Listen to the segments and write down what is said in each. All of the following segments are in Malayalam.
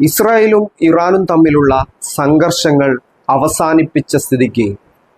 ഇസ്രായേലും ഇറാനും തമ്മിലുള്ള സംഘർഷങ്ങൾ അവസാനിപ്പിച്ച സ്ഥിതിക്ക്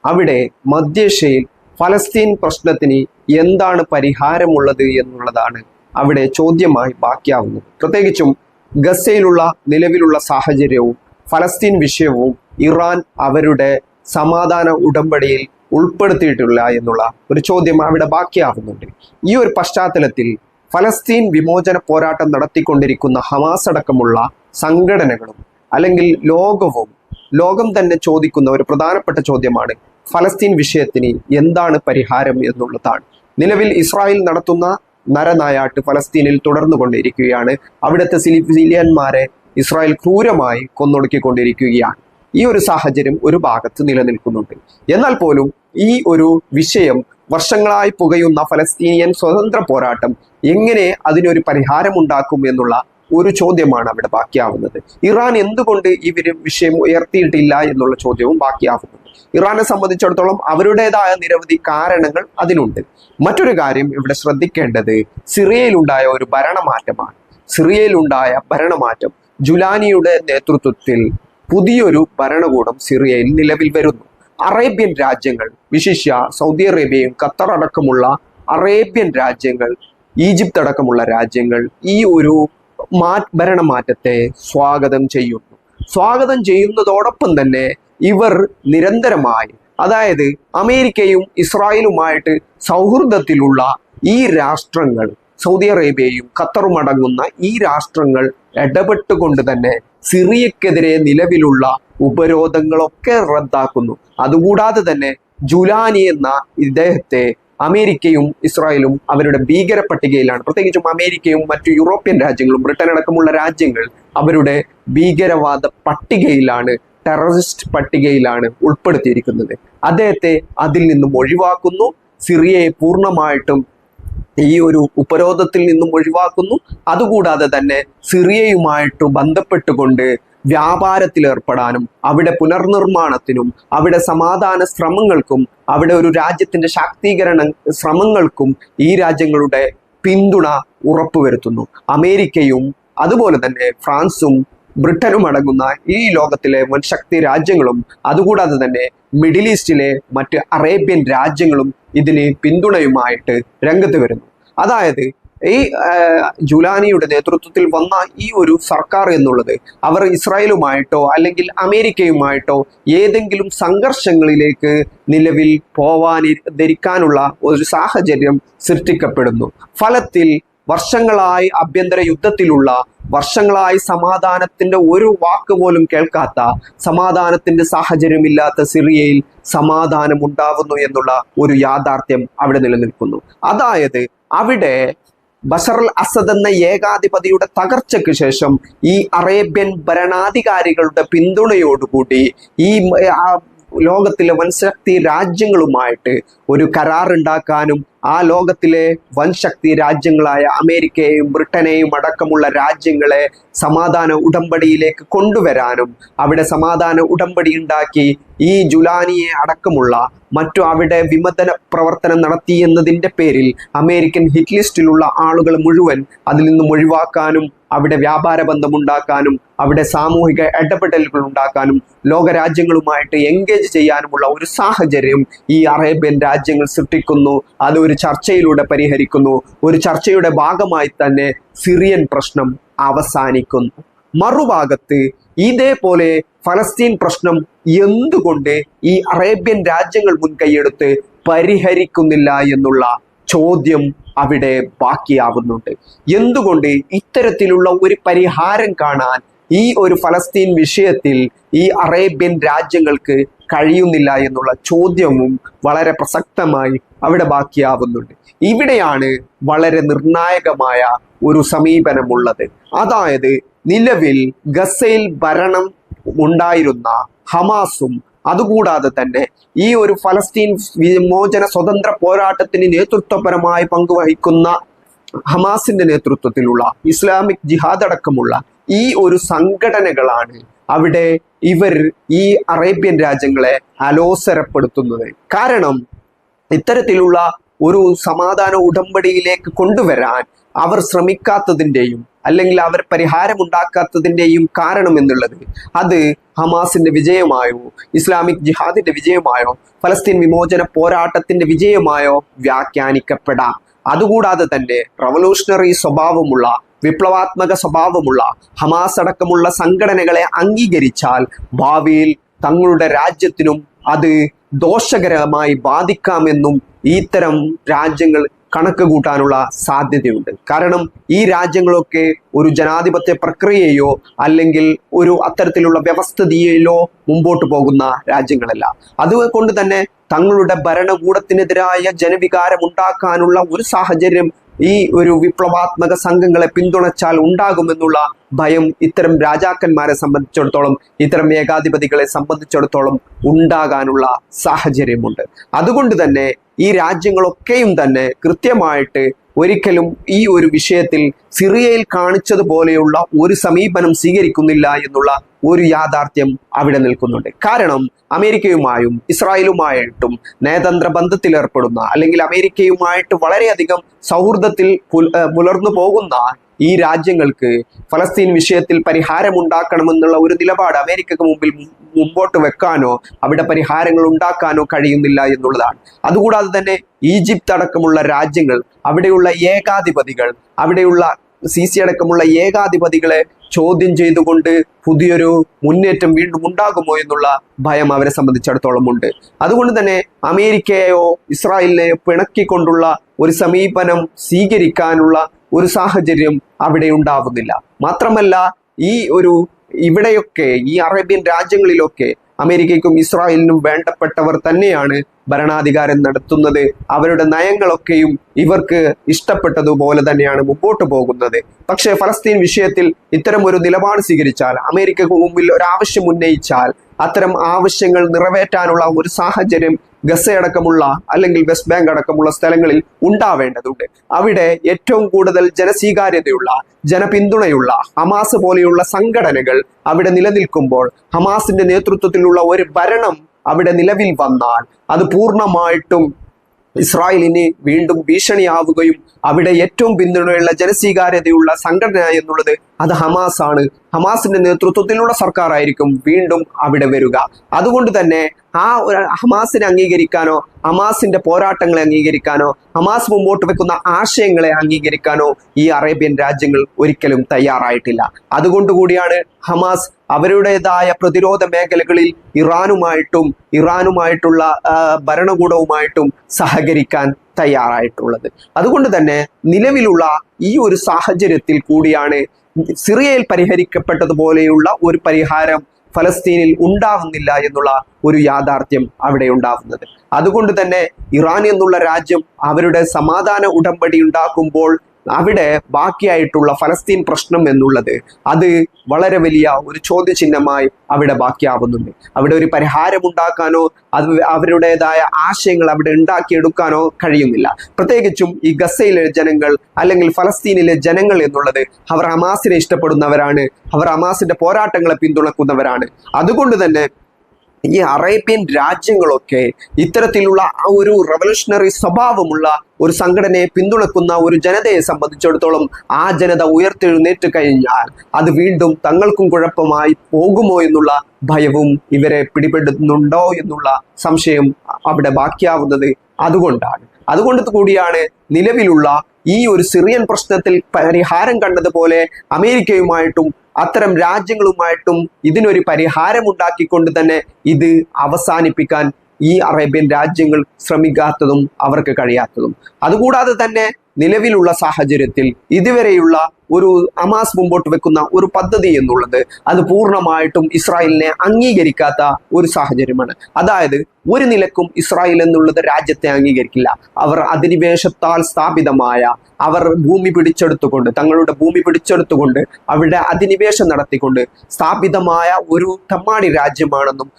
അവിടെ മധ്യേഷ്യയിൽ ഫലസ്തീൻ പ്രശ്നത്തിന് എന്താണ് പരിഹാരമുള്ളത് എന്നുള്ളതാണ് അവിടെ ചോദ്യമായി ബാക്കിയാവുന്നത്. പ്രത്യേകിച്ചും ഗസയിലുള്ള നിലവിലുള്ള സാഹചര്യവും ഫലസ്തീൻ വിഷയവും ഇറാൻ അവരുടെ സമാധാന ഉടമ്പടിയിൽ ഉൾപ്പെടുത്തിയിട്ടില്ല എന്നുള്ള ഒരു ചോദ്യം അവിടെ ബാക്കിയാവുന്നുണ്ട്. ഈ ഒരു പശ്ചാത്തലത്തിൽ ഫലസ്തീൻ വിമോചന പോരാട്ടം നടത്തിക്കൊണ്ടിരിക്കുന്ന ഹമാസ് അടക്കമുള്ള സംഘടനകളും അല്ലെങ്കിൽ ലോകം തന്നെ ചോദിക്കുന്ന ഒരു പ്രധാനപ്പെട്ട ചോദ്യമാണ് ഫലസ്തീൻ വിഷയത്തിന് എന്താണ് പരിഹാരം എന്നുള്ളതാണ്. നിലവിൽ ഇസ്രായേൽ നടത്തുന്ന നരനായാട്ട് ഫലസ്തീനിൽ തുടർന്നുകൊണ്ടിരിക്കുകയാണ്. അവിടുത്തെ സിവിലിയന്മാരെ ഇസ്രായേൽ ക്രൂരമായി കൊന്നൊടുക്കിക്കൊണ്ടിരിക്കുകയാണ്. ഈ ഒരു സാഹചര്യം ഒരു ഭാഗത്ത് നിലനിൽക്കുന്നുണ്ട്. എന്നാൽ പോലും ഈ ഒരു വിഷയം വർഷങ്ങളായി പുകയുന്ന ഫലസ്തീനിയൻ സ്വതന്ത്ര പോരാട്ടം എങ്ങനെ അതിനൊരു പരിഹാരമുണ്ടാക്കും എന്നുള്ള ഒരു ചോദ്യമാണ് അവിടെ ബാക്കിയാവുന്നത്. ഇറാൻ എന്തുകൊണ്ട് ഈ വിഷയം ഉയർത്തിയിട്ടില്ല എന്നുള്ള ചോദ്യവും ബാക്കിയാവുന്നുണ്ട്. ഇറാനെ സംബന്ധിച്ചിടത്തോളം അവരുടേതായ നിരവധി കാരണങ്ങൾ അതിനുണ്ട്. മറ്റൊരു കാര്യം ഇവിടെ ശ്രദ്ധിക്കേണ്ടത് സിറിയയിലുണ്ടായ ഒരു ഭരണമാറ്റമാണ്. സിറിയയിലുണ്ടായ ഭരണമാറ്റം ജുലാനിയുടെ നേതൃത്വത്തിൽ പുതിയൊരു ഭരണകൂടം സിറിയയിൽ നിലവിൽ വരുന്നു. അറേബ്യൻ രാജ്യങ്ങൾ, വിശിഷ്യ സൗദി അറേബ്യയും ഖത്തർ അടക്കമുള്ള അറേബ്യൻ രാജ്യങ്ങൾ, ഈജിപ്ത് അടക്കമുള്ള രാജ്യങ്ങൾ ഈ ഒരു ഭരണമാറ്റത്തെ സ്വാഗതം ചെയ്യുന്നതോടൊപ്പം തന്നെ ഇവർ നിരന്തരമായി, അതായത് അമേരിക്കയും ഇസ്രായേലുമായിട്ട് സൗഹൃദത്തിലുള്ള ഈ രാഷ്ട്രങ്ങൾ, സൗദി അറേബ്യയും ഖത്തറും അടങ്ങുന്ന ഈ രാഷ്ട്രങ്ങൾ ഇടപെട്ടുകൊണ്ട് തന്നെ സിറിയക്കെതിരെ നിലവിലുള്ള ഉപരോധങ്ങളൊക്കെ റദ്ദാക്കുന്നു. അതുകൂടാതെ തന്നെ ജുലാനി എന്ന ഇദ്ദേഹത്തെ അമേരിക്കയും ഇസ്രായേലും അവരുടെ ഭീകര പട്ടികയിലാണ്. പ്രത്യേകിച്ചും അമേരിക്കയും മറ്റു യൂറോപ്യൻ രാജ്യങ്ങളും ബ്രിട്ടൻ അടക്കമുള്ള രാജ്യങ്ങൾ അവരുടെ ഭീകരവാദ പട്ടികയിലാണ്, ടെററിസ്റ്റ് പട്ടികയിലാണ് ഉൾപ്പെടുത്തിയിരിക്കുന്നത്. അദ്ദേഹത്തെ അതിൽ നിന്നും ഒഴിവാക്കുന്നു. സിറിയയെ പൂർണ്ണമായിട്ടും ഈ ഒരു ഉപരോധത്തിൽ നിന്നും ഒഴിവാക്കുന്നു. അതുകൂടാതെ തന്നെ സിറിയയുമായിട്ട് ബന്ധപ്പെട്ടുകൊണ്ട് വ്യാപാരത്തിൽ ഏർപ്പെടാനും അവിടെ പുനർനിർമ്മാണത്തിനും അവിടെ സമാധാന ശ്രമങ്ങൾക്കും അവിടെ ഒരു രാജ്യത്തിന്റെ ശാക്തീകരണ ശ്രമങ്ങൾക്കും ഈ രാജ്യങ്ങളുടെ പിന്തുണ ഉറപ്പുവരുത്തുന്നു. അമേരിക്കയും അതുപോലെ തന്നെ ഫ്രാൻസും ബ്രിട്ടനും അടങ്ങുന്ന ഈ ലോകത്തിലെ വൻശക്തി രാജ്യങ്ങളും അതുകൂടാതെ തന്നെ മിഡിൽ ഈസ്റ്റിലെ മറ്റ് അറേബ്യൻ രാജ്യങ്ങളും ഇതിന് പിന്തുണയുമായിട്ട് രംഗത്ത് വരുന്നു. അതായത് ഈ ജുലാനിയുടെ നേതൃത്വത്തിൽ വന്ന ഈ ഒരു സർക്കാർ എന്നുള്ളത് അവർ ഇസ്രായേലുമായിട്ടോ അല്ലെങ്കിൽ അമേരിക്കയുമായിട്ടോ ഏതെങ്കിലും സംഘർഷങ്ങളിലേക്ക് നിലവിൽ ധരിക്കാനുള്ള ഒരു സാഹചര്യം സൃഷ്ടിക്കപ്പെടുന്നു. ഫലത്തിൽ വർഷങ്ങളായി ആഭ്യന്തര യുദ്ധത്തിലുള്ള, വർഷങ്ങളായി സമാധാനത്തിന്റെ ഒരു വാക്ക് പോലും കേൾക്കാത്ത, സമാധാനത്തിന്റെ സാഹചര്യമില്ലാത്ത സിറിയയിൽ സമാധാനം ഉണ്ടാവുന്നു എന്നുള്ള ഒരു യാഥാർത്ഥ്യം അവിടെ നിലനിൽക്കുന്നു. അതായത് അവിടെ ബഷർ അൽ അസദ് എന്ന ഏകാധിപതിയുടെ തകർച്ചയ്ക്ക് ശേഷം ഈ അറേബ്യൻ ഭരണാധികാരികളുടെ പിന്തുണയോടുകൂടി ഈ ലോകത്തിലെ വൻശക്തി രാജ്യങ്ങളുമായിട്ട് ഒരു കരാർ ഉണ്ടാക്കാനും ആ ലോകത്തിലെ വൻശക്തി രാജ്യങ്ങളായ അമേരിക്കയെയും ബ്രിട്ടനെയും അടക്കമുള്ള രാജ്യങ്ങളെ സമാധാന ഉടമ്പടിയിലേക്ക് കൊണ്ടുവരാനും അവിടെ സമാധാന ഉടമ്പടി ഉണ്ടാക്കി ഈ ജുലാനിയെ അടക്കമുള്ള മറ്റു അവിടെ വിമതന പ്രവർത്തനം നടത്തി എന്നതിൻ്റെ പേരിൽ അമേരിക്കൻ ഹിറ്റ് ലിസ്റ്റിലുള്ള ആളുകൾ മുഴുവൻ അതിൽ നിന്നും ഒഴിവാക്കാനും അവിടെ വ്യാപാര ബന്ധമുണ്ടാക്കാനും അവിടെ സാമൂഹിക ഇടപെടലുകൾ ഉണ്ടാക്കാനും ലോകരാജ്യങ്ങളുമായിട്ട് എൻഗേജ് ചെയ്യാനുമുള്ള ഒരു സാഹചര്യം ഈ അറേബ്യൻ രാജ്യങ്ങൾ സൃഷ്ടിക്കുന്നു. അത് ഒരു ചർച്ചയിലൂടെ പരിഹരിക്കുന്നു. ഒരു ചർച്ചയുടെ ഭാഗമായി തന്നെ സിറിയൻ പ്രശ്നം അവസാനിക്കുന്നു. മറുഭാഗത്ത് ഇതേപോലെ ഫലസ്തീൻ പ്രശ്നം എന്തുകൊണ്ട് ഈ അറേബ്യൻ രാജ്യങ്ങൾ മുൻകൈയെടുത്ത് പരിഹരിക്കുന്നില്ല എന്നുള്ള ചോദ്യം അവിടെ ബാക്കിയാവുന്നുണ്ട്. എന്തുകൊണ്ട് ഇത്തരത്തിലുള്ള ഒരു പരിഹാരം കാണാൻ ഈ ഒരു ഫലസ്തീൻ വിഷയത്തിൽ ഈ അറേബ്യൻ രാജ്യങ്ങൾക്ക് കഴിയുന്നില്ല എന്നുള്ള ചോദ്യവും വളരെ പ്രസക്തമായി അവിടെ ബാക്കിയാവുന്നുണ്ട്. ഇവിടെയാണ് വളരെ നിർണായകമായ ഒരു സമീപനമുള്ളത്. അതായത് നിലവിൽ ഗസയിൽ ഭരണം ഉണ്ടായിരുന്ന ഹമാസും അതുകൂടാതെ തന്നെ ഈ ഒരു ഫലസ്തീൻ വിമോചന സ്വതന്ത്ര പോരാട്ടത്തിന് നേതൃത്വപരമായി പങ്കുവഹിക്കുന്ന ഹമാസിന്റെ നേതൃത്വത്തിലുള്ള ഇസ്ലാമിക് ജിഹാദ് അടക്കമുള്ള ഈ ഒരു സംഘടനകളാണ് അവിടെ ഇവർ ഈ അറേബ്യൻ രാജ്യങ്ങളെ അലോസരപ്പെടുത്തുന്നത്. കാരണം ഇത്തരത്തിലുള്ള ഒരു സമാധാന ഉടമ്പടിയിലേക്ക് കൊണ്ടുവരാൻ അവർ ശ്രമിക്കാത്തതിൻ്റെയും അല്ലെങ്കിൽ അവർ പരിഹാരമുണ്ടാക്കാത്തതിൻ്റെയും കാരണം എന്നുള്ളത് അത് ഹമാസിന്റെ വിജയമായോ, ഇസ്ലാമിക് ജിഹാദിന്റെ വിജയമായോ, ഫലസ്തീൻ വിമോചന പോരാട്ടത്തിന്റെ വിജയമായോ വ്യാഖ്യാനിക്കപ്പെടാം. അതുകൂടാതെ തന്നെ റവല്യൂഷണറി സ്വഭാവമുള്ള, വിപ്ലവാത്മക സ്വഭാവമുള്ള ഹമാസ് അടക്കമുള്ള സംഘടനകളെ അംഗീകരിച്ചാൽ ഭാവിയിൽ തങ്ങളുടെ രാജ്യത്തിനും അത് ദോഷകരമായി ബാധിക്കാമെന്നും ഇത്തരം രാജ്യങ്ങൾ കണക്ക് കൂട്ടാനുള്ള സാധ്യതയുണ്ട്. കാരണം ഈ രാജ്യങ്ങളൊക്കെ ഒരു ജനാധിപത്യ പ്രക്രിയയോ അല്ലെങ്കിൽ ഒരു അത്തരത്തിലുള്ള വ്യവസ്ഥിതിയിലോ മുമ്പോട്ട് പോകുന്ന രാജ്യങ്ങളല്ല. അതുകൊണ്ട് തന്നെ തങ്ങളുടെ ഭരണകൂടത്തിനെതിരായ ജനവികാരം ഉണ്ടാക്കാനുള്ള ഒരു സാഹചര്യം ഈ ഒരു വിപ്ലവാത്മക സംഘങ്ങളെ പിന്തുണച്ചാൽ ഉണ്ടാകുമെന്നുള്ള ഭയം ഇത്തരം രാജാക്കന്മാരെ സംബന്ധിച്ചിടത്തോളം, ഇത്തരം ഏകാധിപതികളെ സംബന്ധിച്ചിടത്തോളം ഉണ്ടാകാനുള്ള സാഹചര്യമുണ്ട്. അതുകൊണ്ട് തന്നെ ഈ രാജ്യങ്ങളൊക്കെയും തന്നെ കൃത്യമായിട്ട് ഒരിക്കലും ഈ ഒരു വിഷയത്തിൽ സിറിയയിൽ കാണിച്ചതുപോലെയുള്ള ഒരു സമീപനം സ്വീകരിക്കുന്നില്ല എന്നുള്ള ഒരു യാഥാർത്ഥ്യം അവിടെ നിൽക്കുന്നുണ്ട്. കാരണം അമേരിക്കയുമായും ഇസ്രായേലുമായിട്ടും നയതന്ത്ര ബന്ധത്തിലേർപ്പെടുന്ന അല്ലെങ്കിൽ അമേരിക്കയുമായിട്ട് വളരെയധികം സൗഹൃദത്തിൽ പുലർന്നു പോകുന്ന ഈ രാജ്യങ്ങൾക്ക് ഫലസ്തീൻ വിഷയത്തിൽ പരിഹാരമുണ്ടാക്കണമെന്നുള്ള ഒരു നിലപാട് അമേരിക്കക്ക് മുമ്പോട്ട് വെക്കാനോ അവിടെ പരിഹാരങ്ങൾ ഉണ്ടാക്കാനോ കഴിയുന്നില്ല എന്നുള്ളതാണ്. അതുകൂടാതെ തന്നെ ഈജിപ്ത് അടക്കമുള്ള രാജ്യങ്ങൾ, അവിടെയുള്ള ഏകാധിപതികൾ, അവിടെയുള്ള സിസി അടക്കമുള്ള ഏകാധിപതികളെ ചോദ്യം ചെയ്തുകൊണ്ട് പുതിയൊരു മുന്നേറ്റം വീണ്ടും ഉണ്ടാകുമോ എന്നുള്ള ഭയം അവരെ സംബന്ധിച്ചിടത്തോളം ഉണ്ട്. അതുകൊണ്ട് തന്നെ അമേരിക്കയെയോ ഇസ്രായേലിനെയോ പിണക്കിക്കൊണ്ടുള്ള ഒരു സമീപനം സ്വീകരിക്കാനുള്ള ഒരു സാഹചര്യം അവിടെ ഉണ്ടാവുന്നില്ല. മാത്രമല്ല ഇവിടെയൊക്കെ ഈ അറേബ്യൻ രാജ്യങ്ങളിലൊക്കെ അമേരിക്കയ്ക്കും ഇസ്രായേലിനും വേണ്ടപ്പെട്ടവർ തന്നെയാണ് ഭരണാധികാരം നടത്തുന്നത്. അവരുടെ നയങ്ങളൊക്കെയും ഇവർക്ക് ഇഷ്ടപ്പെട്ടതുപോലെ തന്നെയാണ് മുമ്പോട്ട് പോകുന്നത്. പക്ഷേ ഫലസ്തീൻ വിഷയത്തിൽ ഇത്തരം ഒരു നിലപാട് സ്വീകരിച്ചാൽ, അമേരിക്കക്ക് മുമ്പിൽ ഒരാവശ്യം ഉന്നയിച്ചാൽ അത്തരം ആവശ്യങ്ങൾ നിറവേറ്റാനുള്ള ഒരു സാഹചര്യം ഗസയടക്കമുള്ള അല്ലെങ്കിൽ വെസ്റ്റ് ബാങ്ക് അടക്കമുള്ള സ്ഥലങ്ങളിൽ ഉണ്ടാവേണ്ടതുണ്ട്. അവിടെ ഏറ്റവും കൂടുതൽ ജനസ്വീകാര്യതയുള്ള, ജനപിന്തുണയുള്ള ഹമാസ് പോലെയുള്ള സംഘടനകൾ അവിടെ നിലനിൽക്കുമ്പോൾ ഹമാസിന്റെ നേതൃത്വത്തിലുള്ള ഒരു ഭരണം അവിടെ നിലവിൽ വന്നാൽ അത് പൂർണ്ണമായിട്ടും ഇസ്രായേലിന് വീണ്ടും ഭീഷണിയാവുകയും അവിടെ ഏറ്റവും പിന്തുണയുള്ള ജനസ്വീകാര്യതയുള്ള സംഘടന എന്നുള്ളത് അത് ഹമാസ് ആണ്. ഹമാസിന്റെ നേതൃത്വത്തിലുള്ള സർക്കാർ ആയിരിക്കും വീണ്ടും അവിടെ വരിക. അതുകൊണ്ട് തന്നെ ആ ഹമാസിനെ അംഗീകരിക്കാനോ, ഹമാസിന്റെ പോരാട്ടങ്ങളെ അംഗീകരിക്കാനോ, ഹമാസ് മുമ്പോട്ട് വെക്കുന്ന ആശയങ്ങളെ അംഗീകരിക്കാനോ ഈ അറേബ്യൻ രാജ്യങ്ങൾ ഒരിക്കലും തയ്യാറായിട്ടില്ല. അതുകൊണ്ടുകൂടിയാണ് ഹമാസ് അവരുടേതായ പ്രതിരോധ മേഖലകളിൽ ഇറാനുമായിട്ടുള്ള ഭരണകൂടവുമായിട്ടും സഹകരിക്കാൻ തയ്യാറായിട്ടുള്ളത്. അതുകൊണ്ട് തന്നെ നിലവിലുള്ള ഈ ഒരു സാഹചര്യത്തിൽ കൂടിയാണ് സിറിയയിൽ പരിഹരിക്കപ്പെട്ടതുപോലെയുള്ള ഒരു പരിഹാരം ഫലസ്തീനിൽ ഉണ്ടാവുന്നില്ല എന്നുള്ള ഒരു യാഥാർത്ഥ്യം അവിടെ ഉണ്ടാവുന്നത്. അതുകൊണ്ട് തന്നെ ഇറാൻ എന്നുള്ള രാജ്യം അവരുടെ സമാധാന ഉടമ്പടി ഉണ്ടാക്കുമ്പോൾ അവിടെ ബാക്കിയായിട്ടുള്ള ഫലസ്തീൻ പ്രശ്നം എന്നുള്ളത് അത് വളരെ വലിയ ഒരു ചോദ്യചിഹ്നമായി അവിടെ ബാക്കിയാവുന്നുണ്ട്. അവിടെ ഒരു പരിഹാരം ഉണ്ടാക്കാനോ അവരുടേതായ ആശയങ്ങൾ അവിടെ ഉണ്ടാക്കിയെടുക്കാനോ കഴിയുന്നില്ല. പ്രത്യേകിച്ചും ഈ ഗസയിലെ ജനങ്ങൾ അല്ലെങ്കിൽ ഫലസ്തീനിലെ ജനങ്ങൾ എന്നുള്ളത് അവർ ഹമാസിനെ ഇഷ്ടപ്പെടുന്നവരാണ്, അവർ ഹമാസിന്റെ പോരാട്ടങ്ങളെ പിന്തുണക്കുന്നവരാണ്. അതുകൊണ്ട് തന്നെ ഈ അറേബ്യൻ രാജ്യങ്ങളൊക്കെ ഇത്തരത്തിലുള്ള ആ ഒരു റവല്യൂഷണറി സ്വഭാവമുള്ള ഒരു സംഘടനയെ പിന്തുണക്കുന്ന ഒരു ജനതയെ സംബന്ധിച്ചിടത്തോളം ആ ജനത ഉയർത്തെഴുന്നേറ്റ് കഴിഞ്ഞാൽ അത് വീണ്ടും തങ്ങൾക്കും കുഴപ്പമായി പോകുമോ എന്നുള്ള ഭയവും ഇവരെ പിടിപെടുന്നുണ്ടോ എന്നുള്ള സംശയം അവിടെ ബാക്കിയാവുന്നത് അതുകൊണ്ടാണ്. അതുകൊണ്ട് കൂടിയാണ് നിലവിലുള്ള ഈ ഒരു സിറിയൻ പ്രശ്നത്തിൽ പരിഹാരം കണ്ടതുപോലെ അമേരിക്കയുമായിട്ടും അത്തരം രാജ്യങ്ങളുമായിട്ടും ഇതിനൊരു പരിഹാരം ഉണ്ടാക്കിക്കൊണ്ട് തന്നെ ഇത് അവസാനിപ്പിക്കാൻ ഈ അറേബ്യൻ രാജ്യങ്ങൾ ശ്രമിക്കാത്തതും അവർക്ക് കഴിയാത്തതും. അതുകൂടാതെ തന്നെ നിലവിലുള്ള സാഹചര്യത്തിൽ ഇതുവരെയുള്ള ഒരു ഹമാസ് മുമ്പോട്ട് വെക്കുന്ന ഒരു പദ്ധതി എന്നുള്ളത് അത് പൂർണ്ണമായിട്ടും ഇസ്രായേലിനെ അംഗീകരിക്കാത്ത ഒരു സാഹചര്യമാണ്. അതായത് ഒരു നിലക്കും ഇസ്രായേൽ എന്നുള്ളത് രാജ്യത്തെ അംഗീകരിക്കില്ല. അവർ അധിനിവേശത്താൽ സ്ഥാപിതമായ, അവർ തങ്ങളുടെ ഭൂമി പിടിച്ചെടുത്തുകൊണ്ട് അവിടെ അധിനിവേശം നടത്തിക്കൊണ്ട് സ്ഥാപിതമായ ഒരു തെമ്മാടി രാജ്യമാണെന്നും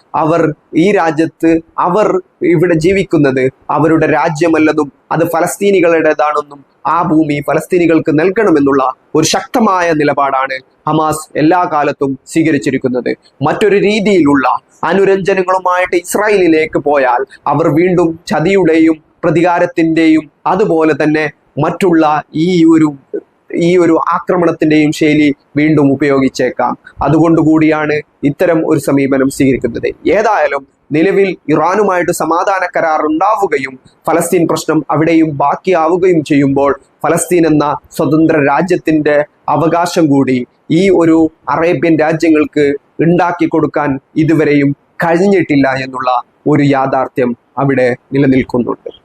ഈ രാജ്യത്ത് അവർ ഇവിടെ ജീവിക്കുന്നത് അവരുടെ രാജ്യമല്ലെന്നും അത് ഫലസ്തീനികളുടേതാണെന്നും ആ ഭൂമി ഫലസ്തീനികൾക്ക് നൽകണമെന്നുള്ള ഒരു ശക്തമായ നിലപാടാണ് ഹമാസ് എല്ലാ കാലത്തും സ്വീകരിച്ചിരിക്കുന്നത്. മറ്റൊരു രീതിയിലുള്ള അനുരഞ്ജനങ്ങളുമായിട്ട് ഇസ്രായേലിലേക്ക് പോയാൽ അവർ വീണ്ടും ചതിയുടെയും പ്രതികാരത്തിൻ്റെയും അതുപോലെ തന്നെ മറ്റുള്ള ഈ ഒരു ആക്രമണത്തിന്റെയും ശൈലി വീണ്ടും ഉപയോഗിച്ചേക്കാം. അതുകൊണ്ടുകൂടിയാണ് ഇത്തരം ഒരു സമീപനം സ്വീകരിക്കുന്നത്. ഏതായാലും നിലവിൽ ഇറാനുമായിട്ട് സമാധാന കരാർ ഉണ്ടാവുകയും ഫലസ്തീൻ പ്രശ്നം അവിടെയും ബാക്കിയാവുകയും ചെയ്യുമ്പോൾ ഫലസ്തീൻ എന്ന സ്വതന്ത്ര രാജ്യത്തിന്റെ അവകാശം കൂടി ഈ ഒരു അറേബ്യൻ രാജ്യങ്ങൾക്ക് ഉണ്ടാക്കി കൊടുക്കാൻ ഇതുവരെയും കഴിഞ്ഞിട്ടില്ല എന്നുള്ള ഒരു യാഥാർത്ഥ്യം അവിടെ നിലനിൽക്കുന്നുണ്ട്.